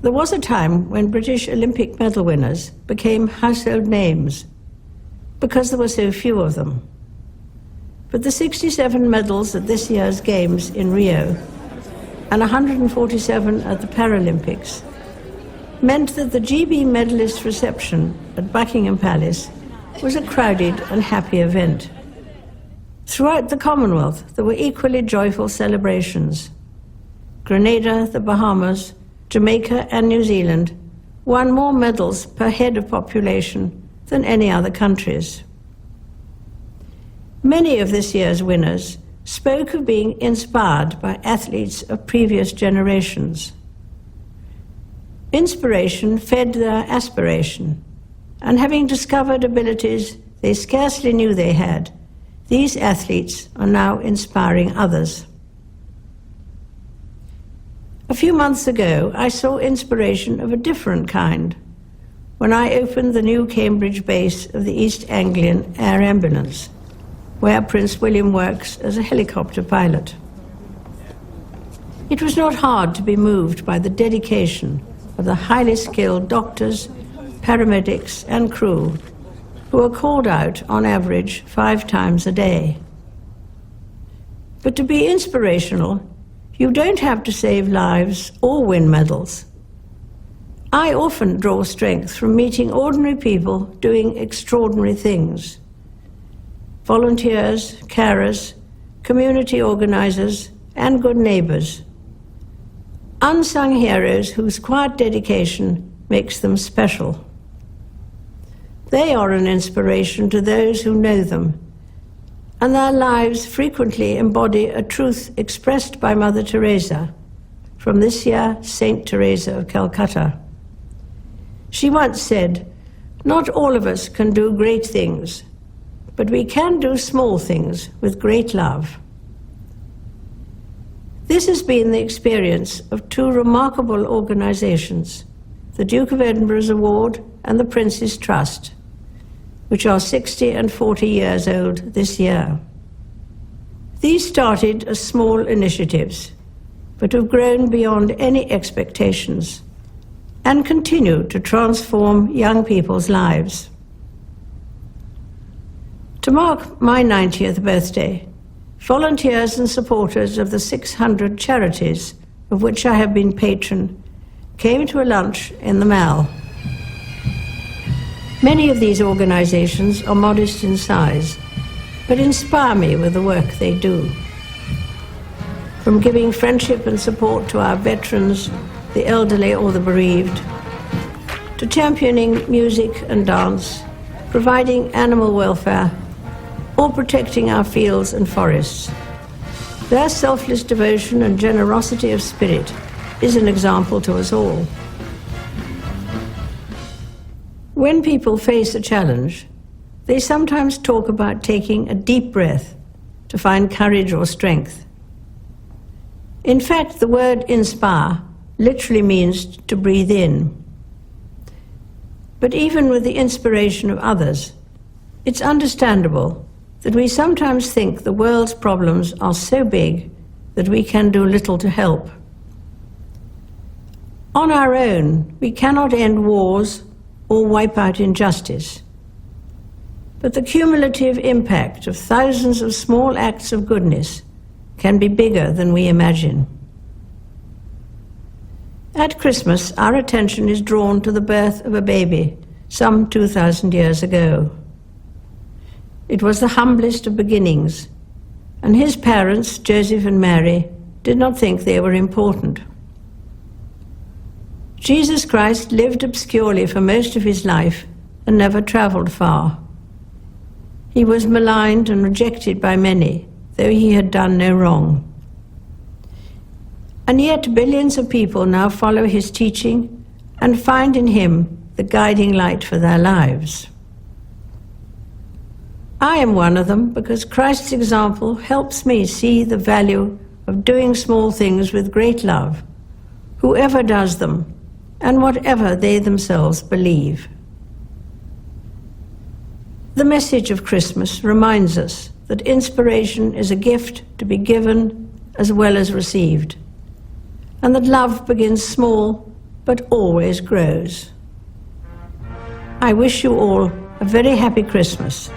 There was a time when British Olympic medal winners became household names because there were so few of them. But the 67 medals at this year's Games in Rio and 147 at the Paralympics meant that the GB medalist reception at Buckingham Palace was a crowded and happy event. Throughout the Commonwealth, there were equally joyful celebrations. Grenada, the Bahamas, Jamaica and New Zealand won more medals per head of population than any other countries. Many of this year's winners spoke of being inspired by athletes of previous generations. Inspiration fed their aspiration, and having discovered abilities they scarcely knew they had, these athletes are now inspiring others. A few months ago, I saw inspiration of a different kind when I opened the new Cambridge base of the East Anglian Air Ambulance, where Prince William works as a helicopter pilot. It was not hard to be moved by the dedication of the highly skilled doctors, paramedics and crew who are called out on average 5 times a day. But to be inspirational, you don't have to save lives or win medals. I often draw strength from meeting ordinary people doing extraordinary things. Volunteers, carers, community organizers, and good neighbors. Unsung heroes whose quiet dedication makes them special. They are an inspiration to those who know them, and their lives frequently embody a truth expressed by Mother Teresa, from this year Saint Teresa of Calcutta. She once said, "Not all of us can do great things, but we can do small things with great love." This has been the experience of 2 remarkable organizations, the Duke of Edinburgh's Award and the Prince's Trust, which are 60 and 40 years old this year. These started as small initiatives, but have grown beyond any expectations and continue to transform young people's lives. To mark my 90th birthday, volunteers and supporters of the 600 charities of which I have been patron came to a lunch in the Mall. Many of these organizations are modest in size, but inspire me with the work they do. From giving friendship and support to our veterans, the elderly or the bereaved, to championing music and dance, providing animal welfare, or protecting our fields and forests. Their selfless devotion and generosity of spirit is an example to us all. When people face a challenge, they sometimes talk about taking a deep breath to find courage or strength. In fact, the word inspire literally means to breathe in. But even with the inspiration of others, it's understandable that we sometimes think the world's problems are so big that we can do little to help. On our own, we cannot end wars or wipe out injustice. But the cumulative impact of thousands of small acts of goodness can be bigger than we imagine. At Christmas, our attention is drawn to the birth of a baby some 2,000 years ago. It was the humblest of beginnings, and his parents, Joseph and Mary, did not think they were important. Jesus Christ lived obscurely for most of his life and never traveled far. He was maligned and rejected by many, though he had done no wrong. And yet billions of people now follow his teaching and find in him the guiding light for their lives. I am one of them because Christ's example helps me see the value of doing small things with great love, whoever does them, and whatever they themselves believe. The message of Christmas reminds us that inspiration is a gift to be given as well as received, and that love begins small but always grows. I wish you all a very happy Christmas.